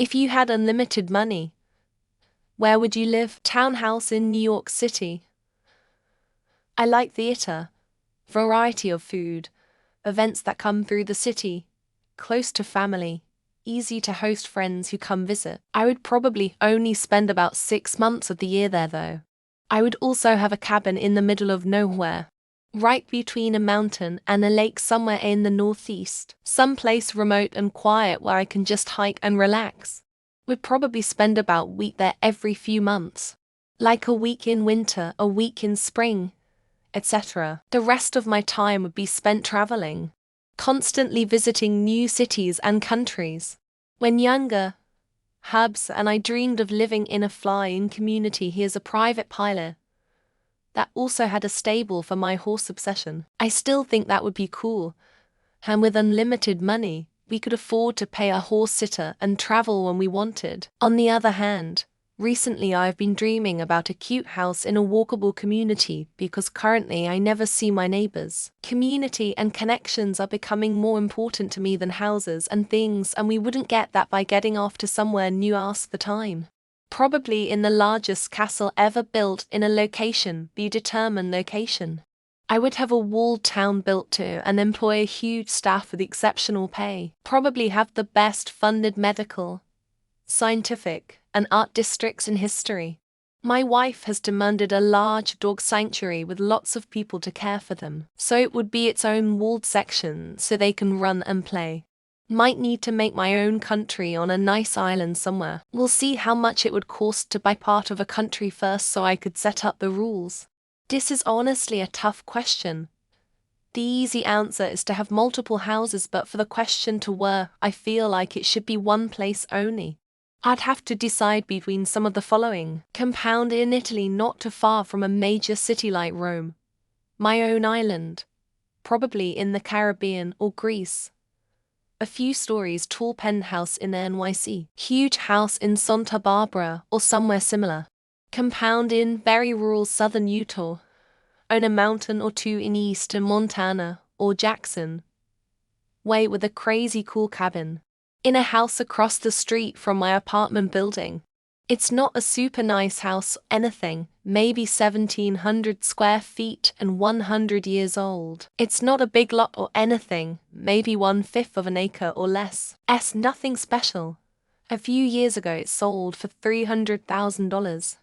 If you had unlimited money, where would you live? Townhouse in New York City. I like theater, variety of food, events that come through the city, close to family, easy to host friends who come visit. I would probably only spend about 6 months of the year there though. I would also have a cabin in the middle of nowhere, right between a mountain and a lake somewhere in the northeast, someplace remote and quiet where I can just hike and relax. Would probably spend about a week there every few months, like a week in winter, a week in spring, etc. The rest of my time would be spent traveling, constantly visiting new cities and countries. When younger, Hubs and I dreamed of living in a flying community. He is a private pilot that also had a stable for my horse obsession. I still think that would be cool, and with unlimited money, we could afford to pay a horse sitter and travel when we wanted. On the other hand, recently I've been dreaming about a cute house in a walkable community because currently I never see my neighbors. Community and connections are becoming more important to me than houses and things, and we wouldn't get that by getting off to somewhere new. Ask the time. Probably in the largest castle ever built in a location, be determined location. I would have a walled town built to and employ a huge staff with exceptional pay. Probably have the best funded medical, scientific, and art districts in history. My wife has demanded a large dog sanctuary with lots of people to care for them, so it would be its own walled section so they can run and play. Might need to make my own country on a nice island somewhere. We'll see how much it would cost to buy part of a country first so I could set up the rules. This is honestly a tough question. The easy answer is to have multiple houses, but for the question to work, I feel like it should be one place only. I'd have to decide between some of the following. Compound in Italy, not too far from a major city like Rome. My own island, probably in the Caribbean or Greece. A few stories tall penthouse in NYC. Huge house in Santa Barbara or somewhere similar. Compound in very rural southern Utah. Own a mountain or two in eastern Montana or Jackson. Way with a crazy cool cabin. In a house across the street from my apartment building. It's not a super nice house or anything, maybe 1,700 square feet and 100 years old. It's not a big lot or anything, maybe 1/5 of an acre or less. Nothing special. A few years ago it sold for $300,000.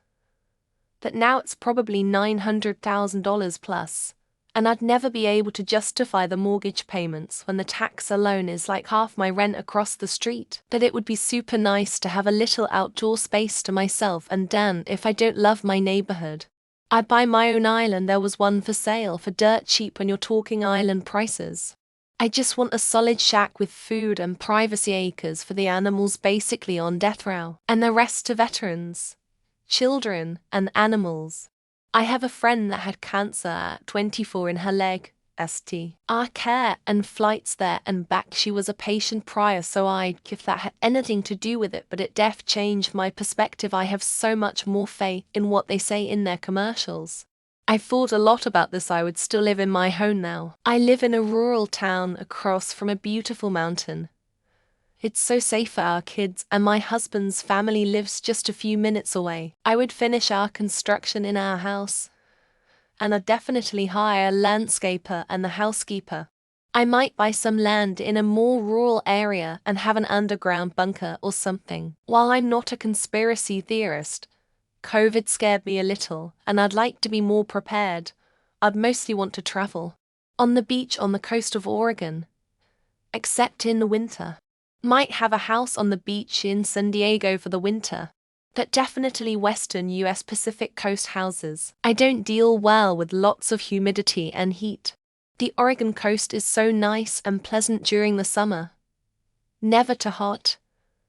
But now it's probably $900,000 plus. And I'd never be able to justify the mortgage payments when the tax alone is like half my rent across the street. But it would be super nice to have a little outdoor space to myself, and damn if I don't love my neighborhood. I'd buy my own island. There was one for sale for dirt cheap when you're talking island prices. I just want a solid shack with food and privacy, acres for the animals basically on death row, and the rest to veterans, children, and animals. I have a friend that had cancer at 24 in her leg, Our care and flights there and back. She was a patient prior, so I'd if that had anything to do with it, but it def changed my perspective. I have so much more faith in what they say in their commercials. I thought a lot about this. I would still live in my home now. I live in a rural town across from a beautiful mountain. It's so safe for our kids, and my husband's family lives just a few minutes away. I would finish our construction in our house, and I'd definitely hire a landscaper and the housekeeper. I might buy some land in a more rural area and have an underground bunker or something. While I'm not a conspiracy theorist, COVID scared me a little, and I'd like to be more prepared. I'd mostly want to travel. On the beach on the coast of Oregon, except in the winter. Might have a house on the beach in San Diego for the winter. But definitely western US Pacific coast houses. I don't deal well with lots of humidity and heat. The Oregon coast is so nice and pleasant during the summer. Never too hot.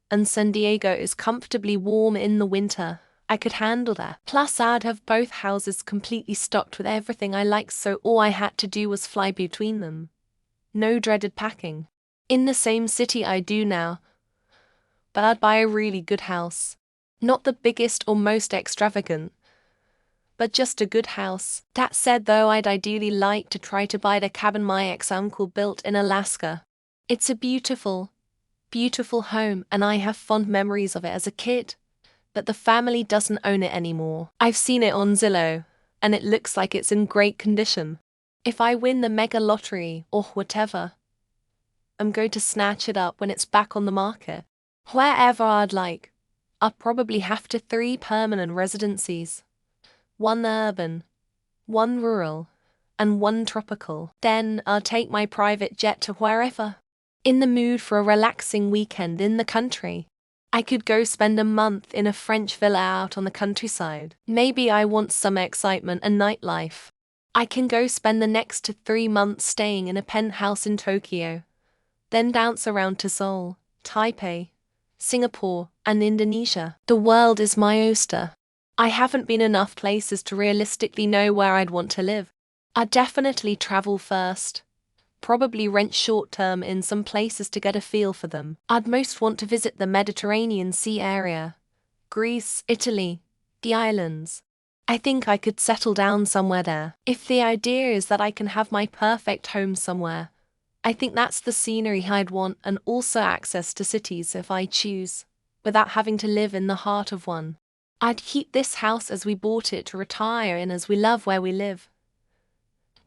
And San Diego is comfortably warm in the winter. I could handle that. Plus I'd have both houses completely stocked with everything I like, so all I had to do was fly between them. No dreaded packing. In the same city I do now. But I'd buy a really good house. Not the biggest or most extravagant, but just a good house. That said though, I'd ideally like to try to buy the cabin my ex-uncle built in Alaska. It's a beautiful, beautiful home and I have fond memories of it as a kid. But the family doesn't own it anymore. I've seen it on Zillow, and it looks like it's in great condition. If I win the mega lottery or whatever, I'm going to snatch it up when it's back on the market. Wherever I'd like, I'll probably have 3 permanent residencies. 1 urban, 1 rural, and 1 tropical. Then I'll take my private jet to wherever. In the mood for a relaxing weekend in the country, I could go spend a month in a French villa out on the countryside. Maybe I want some excitement and nightlife. I can go spend the next 3 months staying in a penthouse in Tokyo, then dance around to Seoul, Taipei, Singapore, and Indonesia. The world is my oyster. I haven't been enough places to realistically know where I'd want to live. I'd definitely travel first. Probably rent short-term in some places to get a feel for them. I'd most want to visit the Mediterranean Sea area, Greece, Italy, the islands. I think I could settle down somewhere there. If the idea is that I can have my perfect home somewhere, I think that's the scenery I'd want, and also access to cities if I choose, without having to live in the heart of one. I'd keep this house as we bought it to retire in, as we love where we live.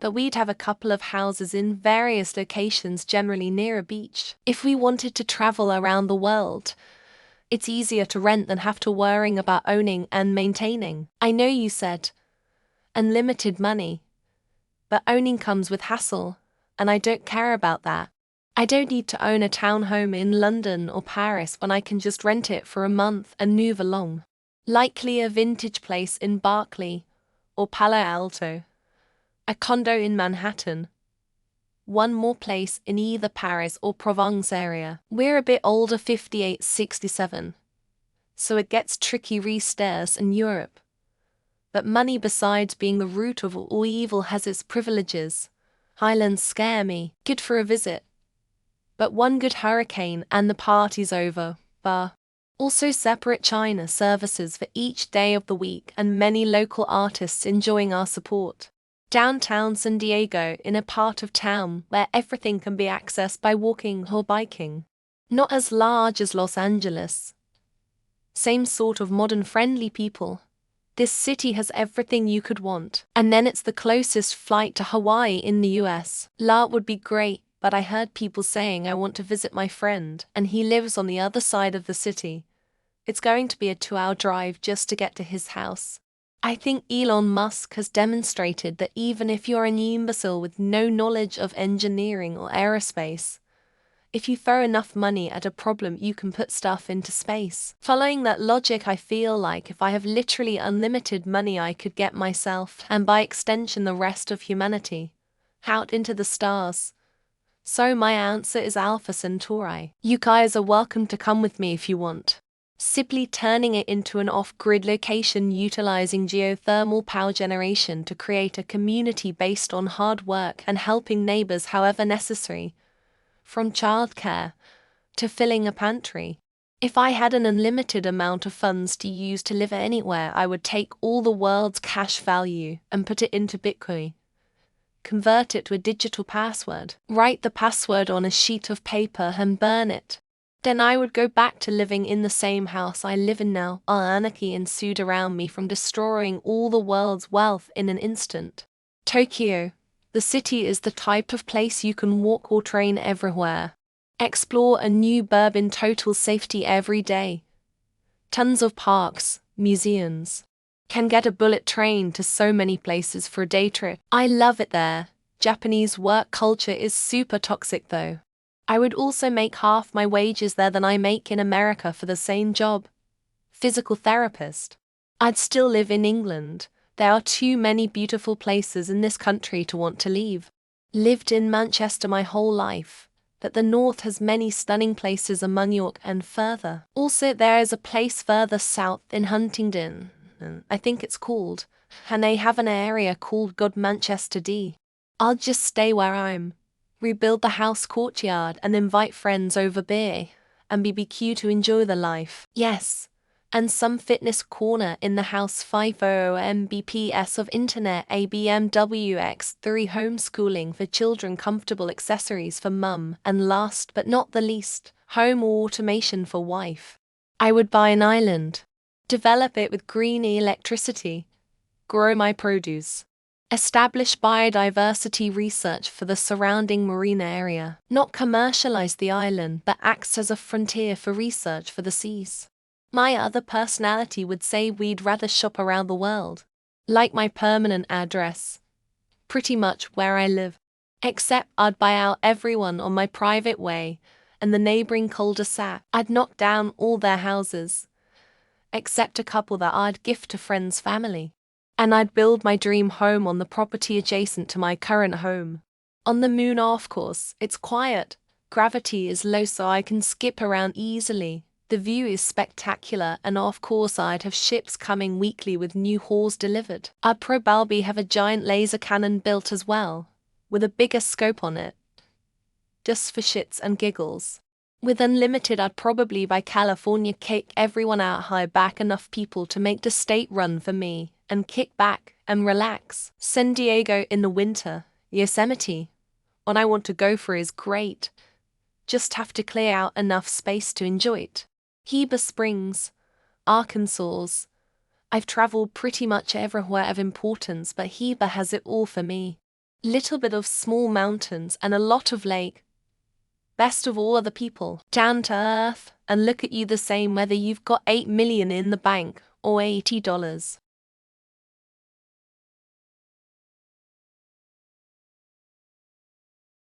But we'd have a couple of houses in various locations, generally near a beach. If we wanted to travel around the world, it's easier to rent than have to worrying about owning and maintaining. I know you said unlimited money, but owning comes with hassle, and I don't care about that. I don't need to own a townhome in London or Paris when I can just rent it for a month and move along. Likely a vintage place in Berkeley or Palo Alto. A condo in Manhattan. 1 more place in either Paris or Provence area. We're a bit older, 58, 67. So it gets tricky re-stairs in Europe. But money, besides being the root of all evil, has its privileges. Highlands scare me. Good for a visit. But 1 good hurricane and the party's over. Also separate China services for each day of the week, and many local artists enjoying our support. Downtown San Diego, in a part of town where everything can be accessed by walking or biking. Not as large as Los Angeles. Same sort of modern friendly people. This city has everything you could want. And then it's the closest flight to Hawaii in the US. LA would be great, but I heard people saying I want to visit my friend, and he lives on the other side of the city. It's going to be a 2-hour drive just to get to his house. I think Elon Musk has demonstrated that even if you're an imbecile with no knowledge of engineering or aerospace, if you throw enough money at a problem, you can put stuff into space. Following that logic, I feel like if I have literally unlimited money, I could get myself, and by extension the rest of humanity, out into the stars. So my answer is Alpha Centauri. You guys are welcome to come with me if you want. Simply turning it into an off-grid location utilizing geothermal power generation to create a community based on hard work and helping neighbors however necessary, from childcare to filling a pantry. If I had an unlimited amount of funds to use to live anywhere, I would take all the world's cash value and put it into Bitcoin. Convert it to a digital password, write the password on a sheet of paper and burn it. Then I would go back to living in the same house I live in now. Anarchy ensued around me from destroying all the world's wealth in an instant. Tokyo. The city is the type of place you can walk or train everywhere. Explore a new burb in total safety every day. Tons of parks, museums. Can get a bullet train to so many places for a day trip. I love it there. Japanese work culture is super toxic though. I would also make half my wages there than I make in America for the same job. Physical therapist. I'd still live in England. There are too many beautiful places in this country to want to leave. Lived in Manchester my whole life, but the north has many stunning places among York and further. Also there is a place further south in Huntingdon, I think it's called, and they have an area called God Manchester D. I'll just stay where I'm. Rebuild the house courtyard and invite friends over beer and BBQ to enjoy the life. Yes, and some fitness corner in the house. 50 Mbps of internet, a BMW X3 homeschooling for children, comfortable accessories for mum, and last but not the least, home automation for wife. I would buy an island, develop it with green electricity, grow my produce, establish biodiversity research for the surrounding marine area, not commercialize the island but acts as a frontier for research for the seas. My other personality would say we'd rather shop around the world, like my permanent address, pretty much where I live. Except I'd buy out everyone on my private way and the neighboring cul-de-sac. I'd knock down all their houses, except a couple that I'd gift to friends' family. And I'd build my dream home on the property adjacent to my current home. On the moon, of course, it's quiet, gravity is low so I can skip around easily. The view is spectacular and of course I'd have ships coming weekly with new hauls delivered. I'd probably have a giant laser cannon built as well, with a bigger scope on it, just for shits and giggles. With unlimited, I'd probably by California kick everyone out, hire back enough people to make the state run for me, and kick back and relax. San Diego in the winter, Yosemite. What I want to go for is great. Just have to clear out enough space to enjoy it. Heber Springs, Arkansas. I've traveled pretty much everywhere of importance, but Heber has it all for me. Little bit of small mountains and a lot of lake. Best of all are the people, down to earth, and look at you the same whether you've got $8 million in the bank or $80.